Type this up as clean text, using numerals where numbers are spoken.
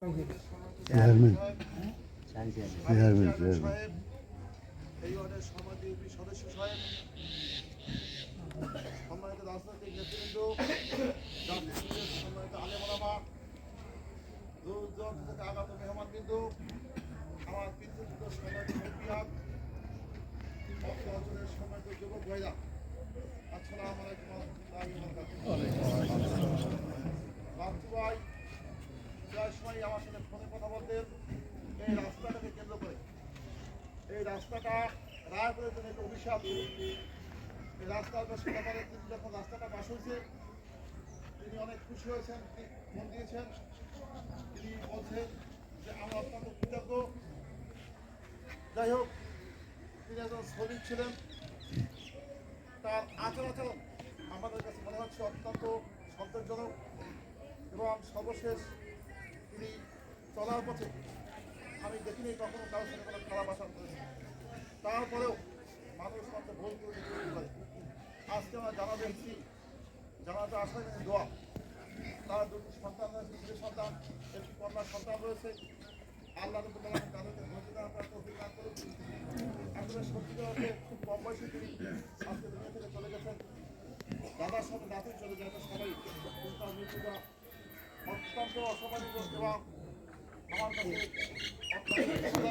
Chairman এই ওয়ার্ডের সমাজী সদস্য সাহেব, সম্মানিত রাজনৈতিক নেতৃবৃন্দ, সম্মানিত আলেম ওলামা, দূর দূরান্ত থেকে আগত মেহমানবৃন্দ, আমার পিতৃবৃন্দ, সম্মানিত মুরব্বিয়াত, অত্র অঞ্চলের সম্মানিত যুবক ভাইরা, আসসালামু আলাইকুম ওয়া রাহমাতুল্লাহি ওয়া বারাকাতুহু। বাচ্চু ভাই প্রায় সময় আমার সাথে ফোনে কথা বলতেন এই রাস্তাটাকে কেন্দ্র করে। এই রাস্তাটা রায়পুরের জন্য একটা অভিশাপ। এই রাস্তার পাশে ব্যাপারে তিনি যখন রাস্তাটা পাশ হয়েছে তিনি অনেক খুশি হয়েছেন, ফোন দিয়েছেন। তিনি বলছেন যে আমরা অত্যন্ত কৃতজ্ঞ। যাই হোক, তিনি একজন শ্রমিক ছিলেন, তার আচরণ আমাদের কাছে মনে হচ্ছে অত্যন্ত সন্তোষজনক এবং সর্বশেষ তিনি চলার পথে আমি দেখিনি কখনো কারোর সঙ্গে কোনো খারাপ আচরণ করেছে। তারপরেও মানুষ মাত্র ভুল করে করে আজকে আমরা জানাতে এসেছি, জানাতে আসার দোয়া। তার দুটি সন্তান রয়েছে, ছেলে সন্তান, একটি কন্যা সন্তান রয়েছে। আল্লাহ তাদেরকে ধৈর্য অধিকার করে আসলে সত্যিকার অর্থে খুব কম বয়সে তিনি আজকে দুনিয়া থেকে চলে গেছেন। দাদার সাথে নাতি চলে যায় সবাই, তার মৃত্যুটা অত্যন্ত অস্বাভাবিক এবং আমার কাছে অত্যন্ত